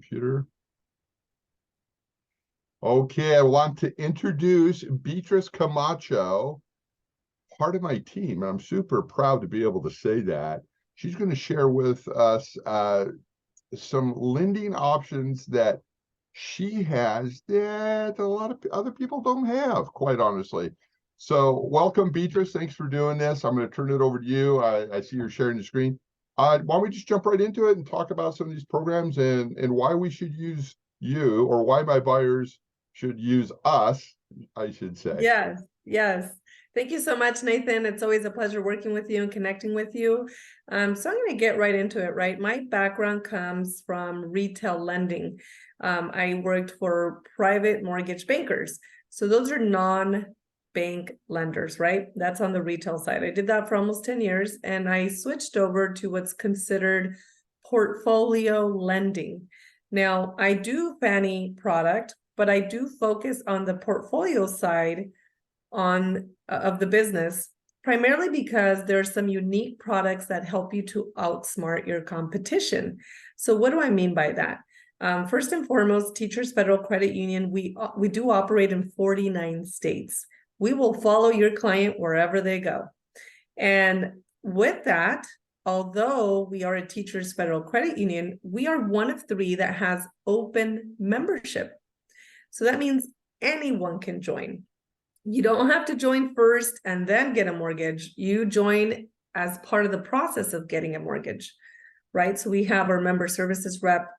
computer. Okay, I want to introduce Beatrice Camacho, part of my team. I'm super proud to be able to say that. She's going to share with us some lending options that she has that a lot of other people don't have, quite honestly. So welcome, Beatrice. Thanks for doing this. I'm going to turn it over to you. I see you're sharing the screen. Why don't we just jump right into it and talk about some of these programs and why we should use you, or why my buyers should use us, I should say. Yes, yes. Thank you so much, Nathan. It's always a pleasure working with you and connecting with you. So I'm going to get right into it, right? My background comes from retail lending. I worked for private mortgage bankers. So those are non-bank lenders, right? That's on the retail side. I did that for almost 10 years, and I switched over to what's considered portfolio lending. Now, I do Fannie product, but I do focus on the portfolio side of the business, primarily because there are some unique products that help you to outsmart your competition. So what do I mean by that? First and foremost, Teachers Federal Credit Union, we do operate in 49 states. We will follow your client wherever they go. And with that, although we are a Teachers Federal Credit Union, we are one of 3 that has open membership. So that means anyone can join. You don't have to join first and then get a mortgage. You join as part of the process of getting a mortgage, right? So we have our member services rep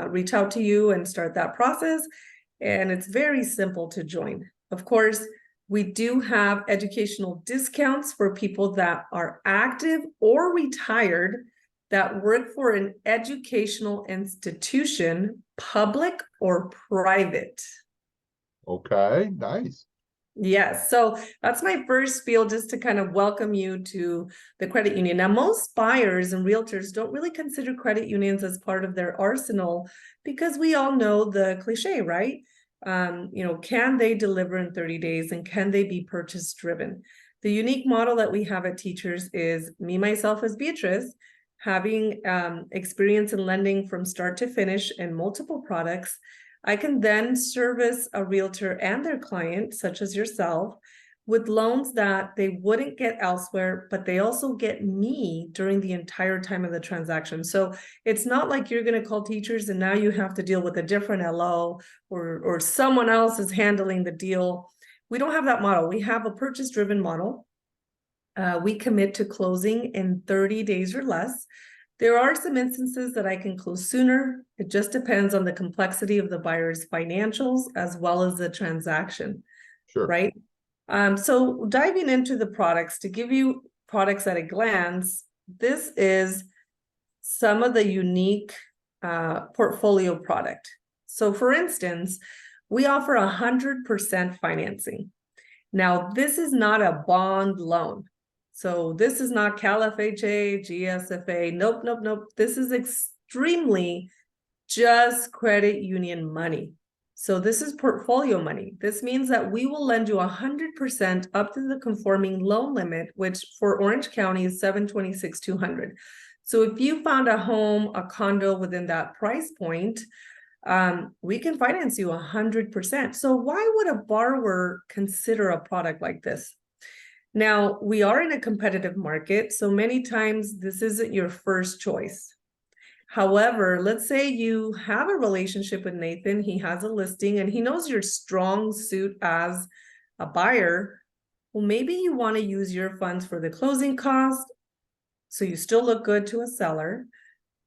reach out to you and start that process. And it's very simple to join. Of course, we do have educational discounts for people that are active or retired that work for an educational institution, public or private. Okay, nice. Yes, so that's my first spiel, just to kind of welcome you to the credit union. Now, most buyers and realtors don't really consider credit unions as part of their arsenal because we all know the cliche, right? Can they deliver in 30 days and can they be purchase driven? The unique model that we have at Teachers is me, myself as Beatrice, having experience in lending from start to finish in multiple products. I can then service a realtor and their client, such as yourself, with loans that they wouldn't get elsewhere, but they also get me during the entire time of the transaction. So it's not like you're going to call Teachers and now you have to deal with a different LO or someone else is handling the deal. We don't have that model. We have a purchase-driven model. We commit to closing in 30 days or less. There are some instances that I can close sooner. It just depends on the complexity of the buyer's financials as well as the transaction, Sure. Right? So diving into the products, to give you products at a glance, this is some of the unique portfolio product. So for instance, we offer 100% financing. Now, this is not a bond loan. So this is not Cal FHA, GSFA. Nope, nope, nope. This is extremely just credit union money. So this is portfolio money. This means that we will lend you 100% up to the conforming loan limit, which for Orange County is $726,200. So if you found a home, a condo within that price point, we can finance you 100%. So why would a borrower consider a product like this? Now, we are in a competitive market, so many times this isn't your first choice. However, let's say you have a relationship with Nathan, he has a listing, and he knows your strong suit as a buyer. Well, maybe you want to use your funds for the closing cost, so you still look good to a seller,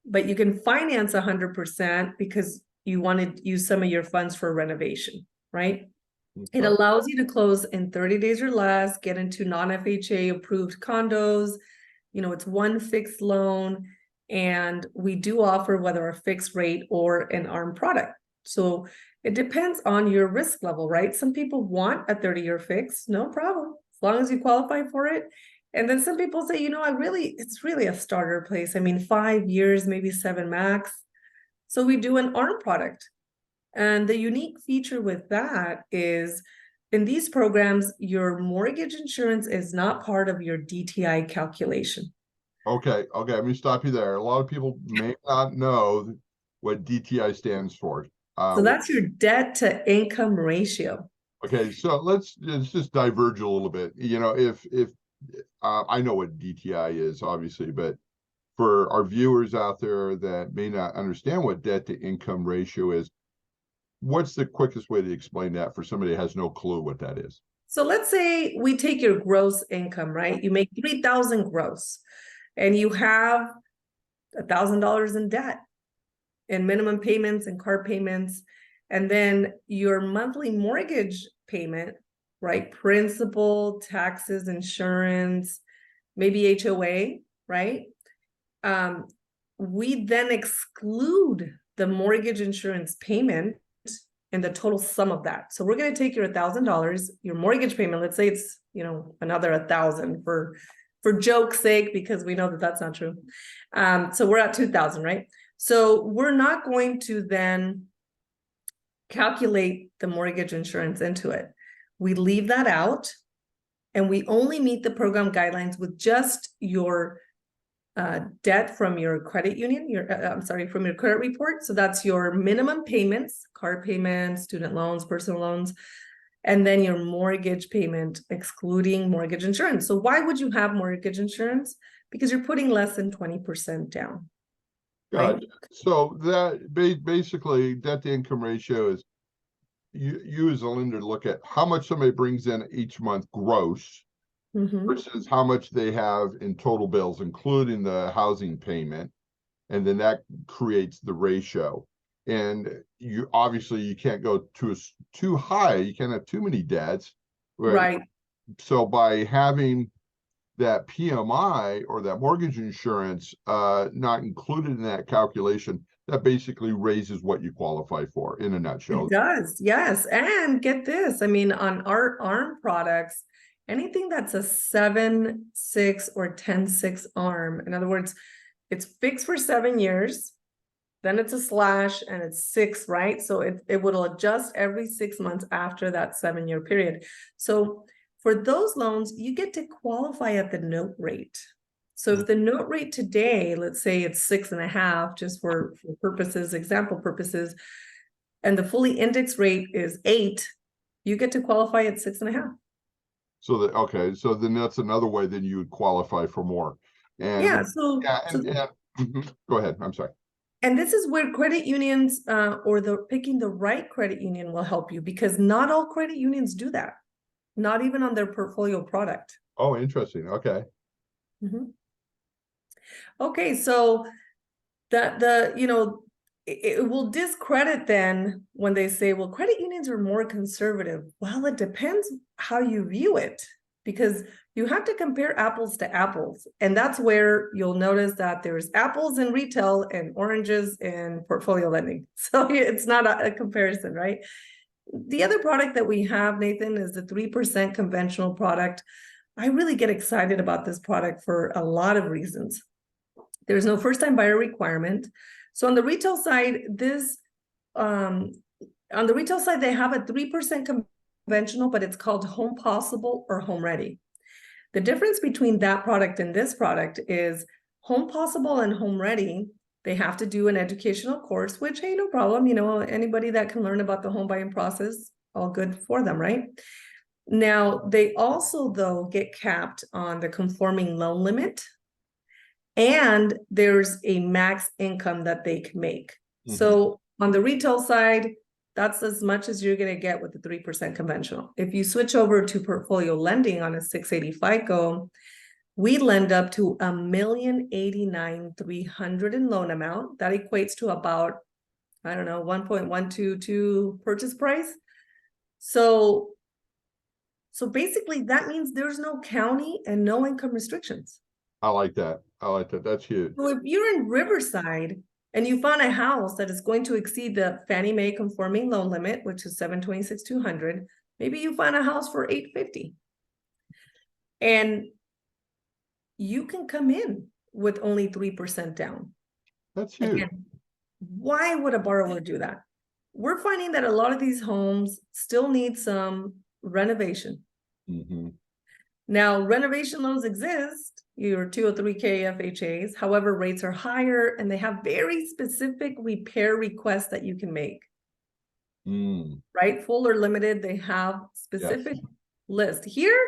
but you can finance 100% because you want to use some of your funds for renovation, right? Okay. It allows you to close in 30 days or less, get into non-FHA approved condos. It's one fixed loan, and we do offer whether a fixed rate or an ARM product. So it depends on your risk level, right? Some people want a 30-year fix, no problem, as long as you qualify for it. And then some people say, it's really a starter place. I mean, 5 years, maybe 7 max. So we do an ARM product. And the unique feature with that is in these programs, your mortgage insurance is not part of your DTI calculation. Okay, let me stop you there. A lot of people may not know what DTI stands for. So that's your debt to income ratio. Okay, so let's just diverge a little bit. You know, if I know what DTI is, obviously, but for our viewers out there that may not understand what debt to income ratio is, what's the quickest way to explain that for somebody that has no clue what that is? So let's say we take your gross income, right? You make 3,000 gross, and you have $1,000 in debt, and minimum payments and car payments, and then your monthly mortgage payment, right? Principal, taxes, insurance, maybe HOA, right? We then exclude the mortgage insurance payment and the total sum of that. So we're going to take your $1,000, your mortgage payment. Let's say it's, you know, another 1,000 for joke's sake, because we know that that's not true. So we're at 2,000, right? So we're not going to then calculate the mortgage insurance into it. We leave that out, and we only meet the program guidelines with just your debt from your credit union, from your credit report. So that's your minimum payments, car payments, student loans, personal loans, and then your mortgage payment, excluding mortgage insurance. So why would you have mortgage insurance? Because you're putting less than 20% down. Right? Gotcha. So that basically debt to income ratio is you as a lender look at how much somebody brings in each month gross versus how much they have in total bills, including the housing payment, and then that creates the ratio. And you obviously you can't go too high. You can't have too many debts, right? So by having that PMI or that mortgage insurance not included in that calculation, that basically raises what you qualify for in a nutshell. It does, yes. And get this, I mean, on our ARM products, anything that's a 7/6 or 10/6 ARM, in other words, it's fixed for 7 years, then it's a slash and it's 6, right? So it will adjust every 6 months after that 7-year period. So for those loans, you get to qualify at the note rate. So if the note rate today, let's say it's 6.5, just for purposes, example purposes, and the fully indexed rate is 8, you get to qualify at 6.5. So that, okay, so then that's another way then you would qualify for more. And yeah, go ahead, I'm sorry. And this is where credit unions or picking the right credit union will help you, because not all credit unions do that, not even on their portfolio product. Oh, interesting. Okay. Okay, so it will discredit then when they say, well, credit unions are more conservative. Well, it depends how you view it, because you have to compare apples to apples. And that's where you'll notice that there's apples in retail and oranges in portfolio lending. So it's not a comparison, right? The other product that we have, Nathan, is the 3% conventional product. I really get excited about this product for a lot of reasons. There's no first-time buyer requirement. So on the retail side, they have a 3% conventional, but it's called Home Possible or Home Ready. The difference between that product and this product is Home Possible and Home Ready, they have to do an educational course, which, hey, no problem. You know, anybody that can learn about the home buying process, all good for them, right? Now, they also, though, get capped on the conforming loan limit, and there's a max income that they can make. So on the retail side, that's as much as you're going to get with the 3% conventional. If you switch over to portfolio lending on a 680 FICO, we lend up to $1,089,300 in loan amount. That equates to about, I don't know, 1.122 purchase price. So basically that means there's no county and no income restrictions. I like that. That's huge. So if you're in Riverside and you found a house that is going to exceed the Fannie Mae conforming loan limit, which is $726,200, maybe you find a house for $850, and you can come in with only 3% down. That's huge. Again, why would a borrower do that? We're finding that a lot of these homes still need some renovation. Now, renovation loans exist, your 203K FHAs, however, rates are higher and they have very specific repair requests that you can make, right? Full or limited, they have specific list. Here,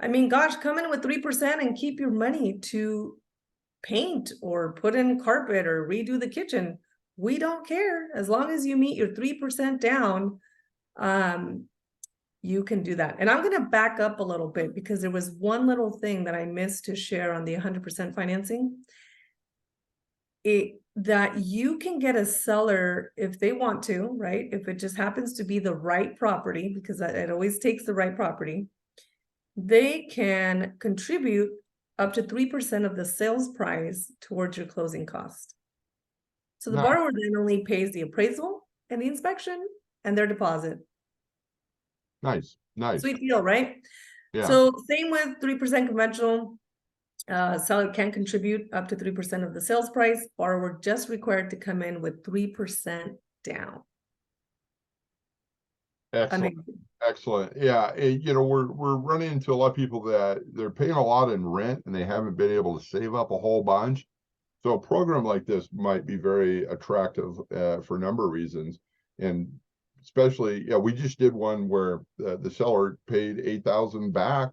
I mean, gosh, come in with 3% and keep your money to paint or put in carpet or redo the kitchen. We don't care. As long as you meet your 3% down, you can do that. And I'm going to back up a little bit because there was one little thing that I missed to share on the 100% financing. That you can get a seller if they want to, right? If it just happens to be the right property, because it always takes the right property, they can contribute up to 3% of the sales price towards your closing cost. So the borrower then only pays the appraisal and the inspection and their deposit. Nice. Sweet deal, right? Yeah. So same with 3% conventional. Seller can contribute up to 3% of the sales price. Borrower just required to come in with 3% down. Excellent. Excellent. Yeah. You know, we're running into a lot of people that they're paying a lot in rent and they haven't been able to save up a whole bunch. So a program like this might be very attractive for a number of reasons. And especially, yeah, we just did one where the seller paid $8,000 back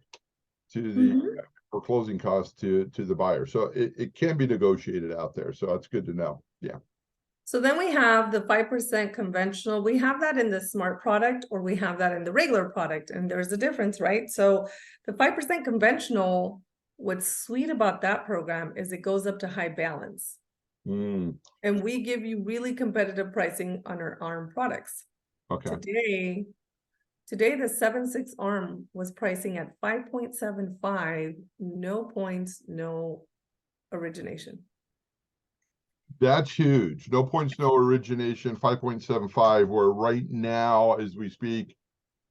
to the for closing costs to the buyer. So it can be negotiated out there. So that's good to know. Yeah. So then we have the 5% conventional. We have that in the smart product, or we have that in the regular product. And there's a difference, right? So the 5% conventional, what's sweet about that program is it goes up to high balance. And we give you really competitive pricing on our ARM products. Okay. Today the 7/6 ARM was pricing at 5.75, no points, no origination. That's huge. No points, no origination, 5.75, where right now, as we speak,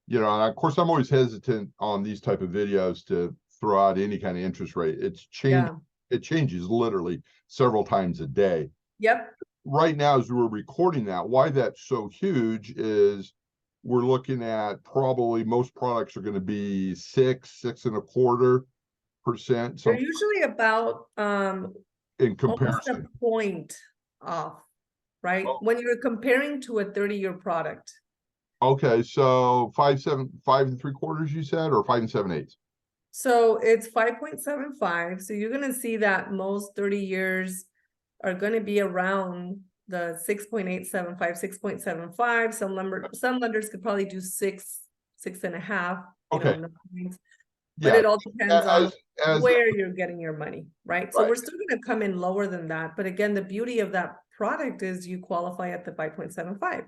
you know, and of course, I'm always hesitant on these type of videos to throw out any kind of interest rate. It's changed. It changes literally several times a day. Yep. Right now, as we're recording that, why that's so huge is we're looking at probably most products are going to be 6.25%. They're usually about in almost comparison. a point off, right? When you're comparing to a 30-year product. Okay, so 5 3/4, you said, or 5 7/8? So it's 5.75. So you're going to see that most 30 years are going to be around the 6.875, 6.75. Some lenders could probably do 6.5. Okay. But it all depends on where you're getting your money, right? So we're still going to come in lower than that. But again, the beauty of that product is you qualify at the 5.75,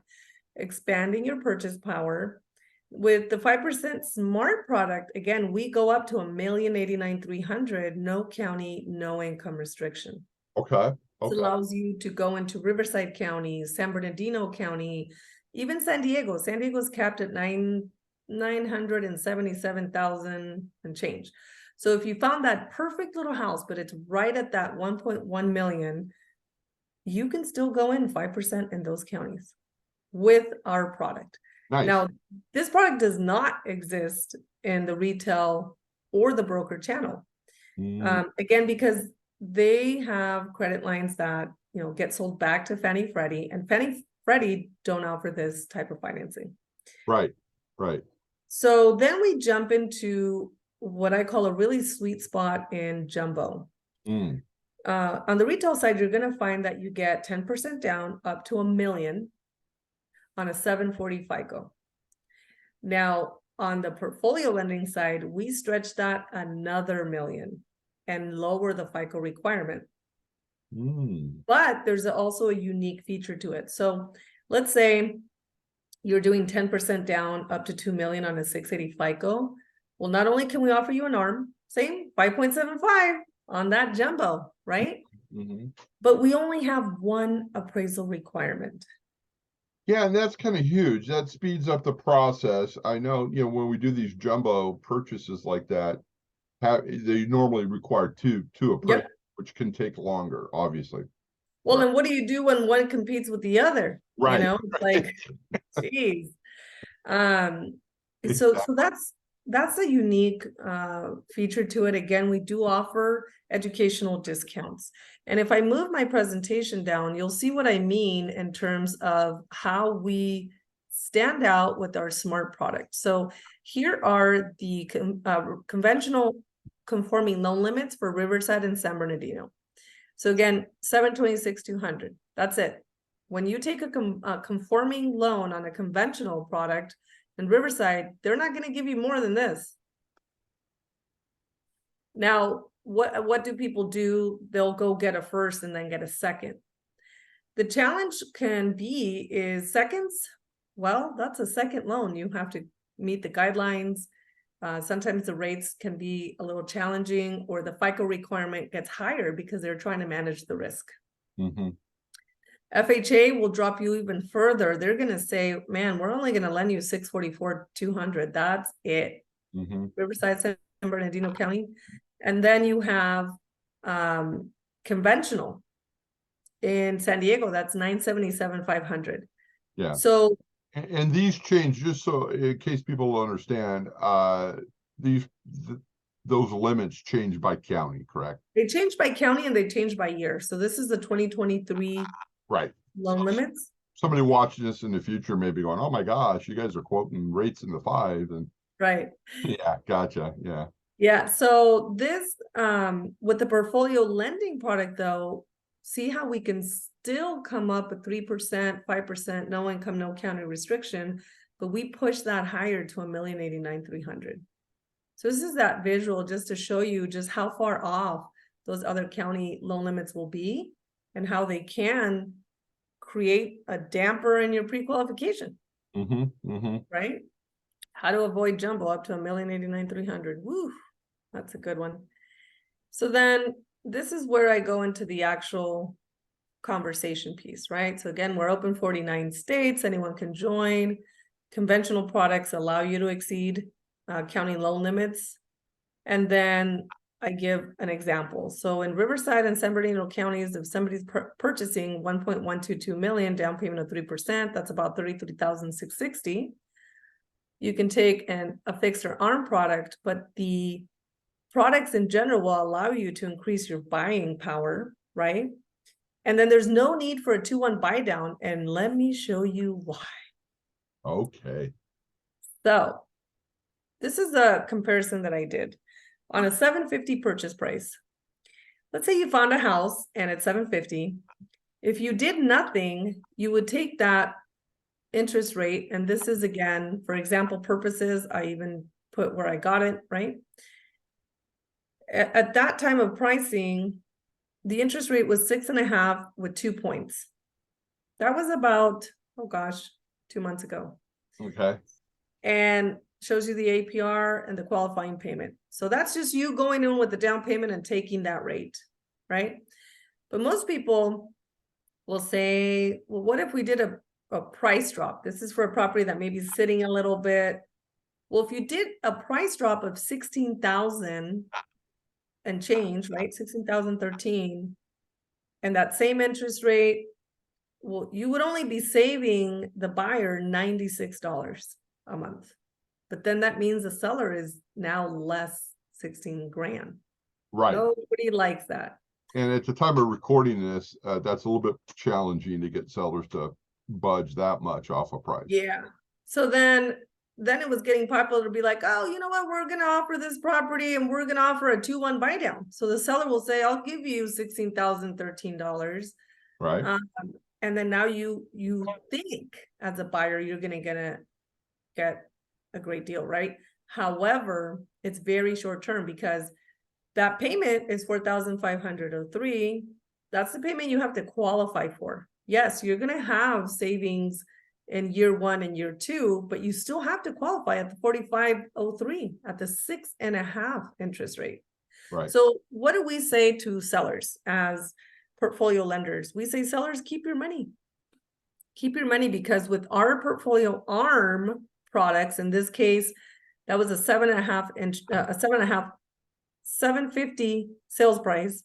expanding your purchase power. With the 5% smart product, again, we go up to $1,089,300, no county, no income restriction. Okay. This allows you to go into Riverside County, San Bernardino County, even San Diego. San Diego's capped at 977,000 and change. So if you found that perfect little house, but it's right at that 1.1 million, you can still go in 5% in those counties with our product. Nice. Now, this product does not exist in the retail or the broker channel. Again, because they have credit lines that, you know, get sold back to Fannie Freddie, and Fannie Freddie don't offer this type of financing. Right. So then we jump into what I call a really sweet spot in jumbo. On the retail side, you're going to find that you get 10% down up to $1 million on a 740 FICO. Now, on the portfolio lending side, we stretch that another $1 million and lower the FICO requirement. But there's also a unique feature to it. So let's say you're doing 10% down up to $2 million on a 680 FICO. Well, not only can we offer you an ARM, same 5.75 on that jumbo, right? But we only have one appraisal requirement. Yeah, and that's kind of huge. That speeds up the process. I know, you know, when we do these jumbo purchases like that, they normally require two appraisals, which can take longer, obviously. Well, then what do you do when one competes with the other? Right. You know, like, geez. So that's that's a unique feature to it. Again, we do offer educational discounts. And if I move my presentation down, you'll see what I mean in terms of how we stand out with our smart product. So here are the conventional conforming loan limits for Riverside and San Bernardino. So again, 726,200. That's it. When you take a conforming loan on a conventional product in Riverside, they're not going to give you more than this. Now, what do people do? They'll go get a first and then get a second. The challenge can be is seconds. Well, that's a second loan. You have to meet the guidelines. Sometimes the rates can be a little challenging, or the FICO requirement gets higher because they're trying to manage the risk. Mm-hmm. FHA will drop you even further. They're going to say, man, we're only going to lend you 644,200. That's it. Mm-hmm. Riverside, San Bernardino County. And then you have conventional in San Diego. That's 977,500. Yeah. So, and these change, just so in case people don't understand, those limits change by county, correct? they change by county and they change by year. So this is the 2023 Right. loan limits. Somebody watching this in the future may be going, oh my gosh, you guys are quoting rates in the 5s. And Right. yeah, gotcha. Yeah. Yeah. So this, with the portfolio lending product though, see how we can still come up with 3%, 5%, no income, no county restriction, but we push that higher to $1,089,300. So this is that visual just to show you just how far off those other county loan limits will be and how they can create a damper in your pre-qualification. Mm-hmm. Mm-hmm. Right? How to avoid jumbo up to $1,089,300. Woo, that's a good one. So then this is where I go into the actual conversation piece, right? So again, we're open 49 states, anyone can join. Conventional products allow you to exceed county loan limits. And then I give an example. So in Riverside and San Bernardino counties, if somebody's purchasing 1.122 million, down payment of 3%, that's about 33,660. You can take a fixed or ARM product, but the products in general will allow you to increase your buying power, right? And then there's no need for a 2-1 buy down. And let me show you why. Okay. So this is a comparison that I did on a $750 purchase price. Let's say you found a house and it's $750. If you did nothing, you would take that interest rate, and this is again for example purposes, I even put where I got it, right? At that time of pricing, the interest rate was 6.5 with 2 points. That was about, oh gosh, 2 months ago. Okay. And shows you the APR and the qualifying payment. So that's just you going in with the down payment and taking that rate, right? But most people will say, well, what if we did a price drop? This is for a property that may be sitting a little bit. Well, if you did a price drop of 16,000 and change, right? 16,013, and that same interest rate, well, you would only be saving the buyer $96 a month. But then that means the seller is now less 16 grand. Right. Nobody likes that. And at the time of recording this, that's a little bit challenging to get sellers to budge that much off a price. Yeah. So then it was getting popular to be like, oh, you know what? We're going to offer this property and we're going to offer a 2-1 buy down. So the seller will say, I'll give you $16,013. Right. And then now you think as a buyer, you're going to get a great deal, right? However, it's very short term because that payment is $4,503. That's the payment you have to qualify for. Yes, you're going to have savings in year 1 and year 2, but you still have to qualify at the 4503 at the 6.5 interest rate. Right. So what do we say to sellers as portfolio lenders? We say, sellers, keep your money. Keep your money, because with our portfolio ARM products, in this case, that was a 750 sales price,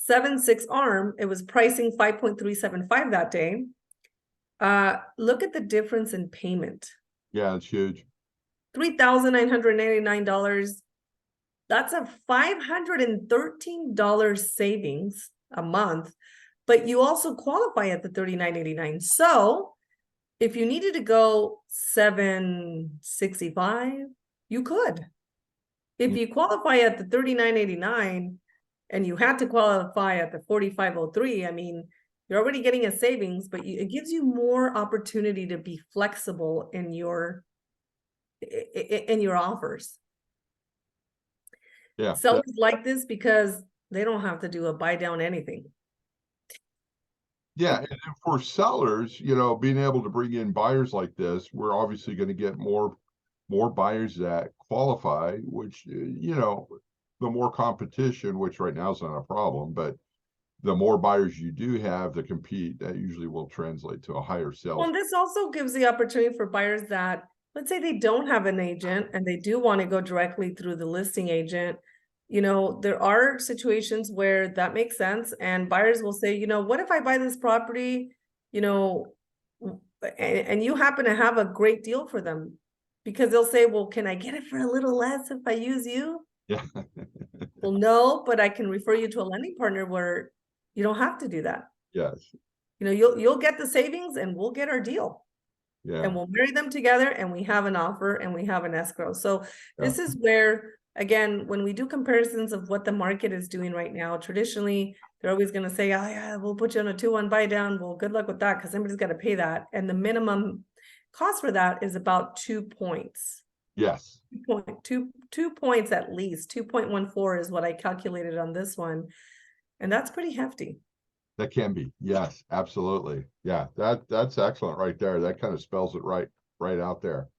7.6 ARM. It was pricing 5.375 that day. Look at the difference in payment. Yeah, it's huge. $3,989. That's a $513 savings a month, but you also qualify at the $39.89. So if you needed to go $765, you could. If you qualify at the $39.89 and you had to qualify at the $45.03, I mean, you're already getting a savings, but it gives you more opportunity to be flexible in your offers. Yeah. Sellers like this because they don't have to do a buy down anything. Yeah, and then for sellers, you know, being able to bring in buyers like this, we're obviously going to get more buyers that qualify, which, you know, the more competition, which right now is not a problem, but the more buyers you do have that compete, that usually will translate to a higher sales. Well, this also gives the opportunity for buyers that, let's say they don't have an agent and they do want to go directly through the listing agent. You know, there are situations where that makes sense, and buyers will say, you know, what if I buy this property, you know, and you happen to have a great deal for them, because they'll say, well, can I get it for a little less if I use you? Yeah. Well, no, but I can refer you to a lending partner where you don't have to do that. Yes. You know, you'll get the savings and we'll get our deal. Yeah. And we'll marry them together and we have an offer and we have an escrow. So this is where, again, when we do comparisons of what the market is doing right now, traditionally, they're always going to say, oh yeah, we'll put you on a 2-1 buy down. Well, good luck with that, because somebody's got to pay that. And the minimum cost for that is about 2 points. Yes. 2 points at least. 2.14 is what I calculated on this one. And that's pretty hefty. That can be. Yes, absolutely. Yeah, that's excellent right there. That kind of spells it right out there.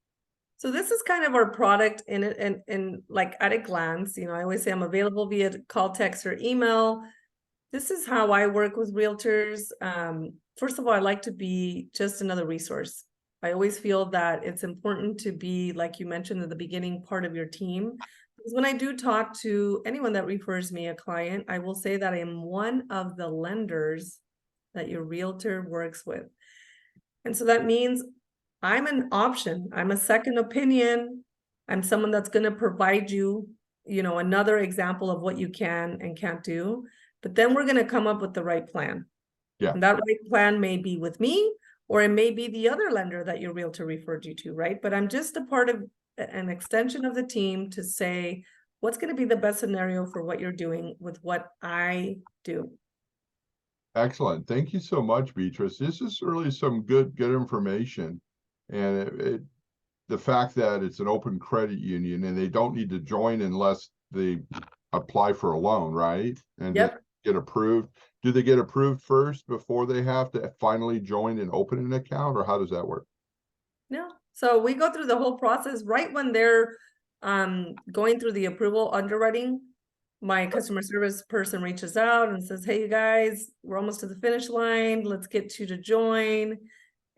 So this is kind of our product in like at a glance. You know, I always say I'm available via call, text, or email. This is how I work with realtors. First of all, I like to be just another resource. I always feel that it's important to be, like you mentioned at the beginning, part of your team. Because when I do talk to anyone that refers me a client, I will say that I am one of the lenders that your realtor works with. And so that means I'm an option. I'm a second opinion. I'm someone that's going to provide you, you know, another example of what you can and can't do. But then we're going to come up with the right plan. Yeah. And that right plan may be with me, or it may be the other lender that your realtor referred you to, right? But I'm just a part of an extension of the team to say, what's going to be the best scenario for what you're doing with what I do. Excellent. Thank you so much, Beatrice. This is really some good information. And the fact that it's an open credit union and they don't need to join unless they apply for a loan, right? And Yep. get approved. Do they get approved first before they have to finally join and open an account, or how does that work? No. So we go through the whole process right when they're going through the approval underwriting. My customer service person reaches out and says, hey, you guys, we're almost to the finish line. Let's get you to join.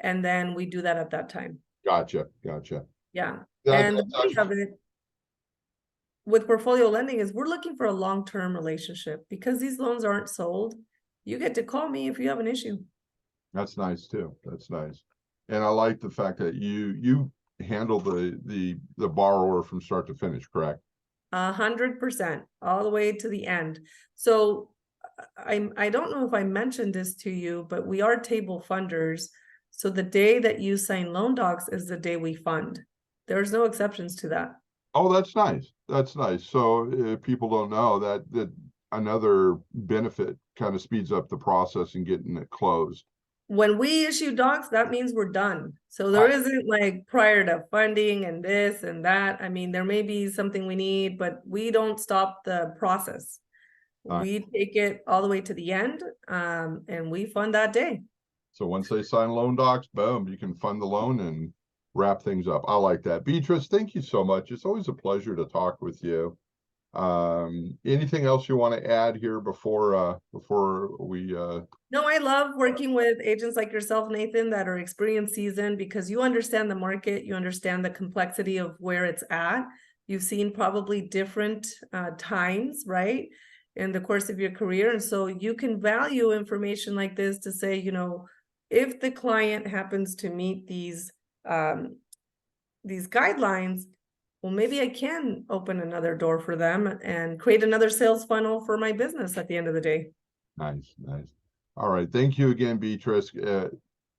And then we do that at that time. Gotcha. Yeah. And the beauty of it with portfolio lending is we're looking for a long-term relationship, because these loans aren't sold. You get to call me if you have an issue. That's nice too. That's nice. And I like the fact that you handle the borrower from start to finish, correct? 100%, all the way to the end. So I don't know if I mentioned this to you, but we are table funders. So the day that you sign loan docs is the day we fund. There's no exceptions to that. Oh, that's nice. That's nice. So if people don't know that another benefit kind of speeds up the process and getting it closed. When we issue docs, that means we're done. So there isn't like prior to funding and this and that. I mean, there may be something we need, but we don't stop the process. We take it all the way to the end, and we fund that day. So once they sign loan docs, boom, you can fund the loan and wrap things up. I like that. Beatrice, thank you so much. It's always a pleasure to talk with you. Anything else you want to add here before we No, I love working with agents like yourself, Nathan, that are experienced, seasoned, because you understand the market, you understand the complexity of where it's at. You've seen probably different times, right, in the course of your career. And so you can value information like this to say, you know, if the client happens to meet these guidelines, well, maybe I can open another door for them and create another sales funnel for my business at the end of the day. Nice, nice. All right. Thank you again, Beatrice. It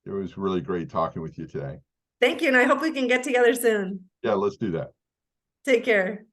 was really great talking with you today. Thank you, and I hope we can get together soon. Yeah, let's do that. Take care.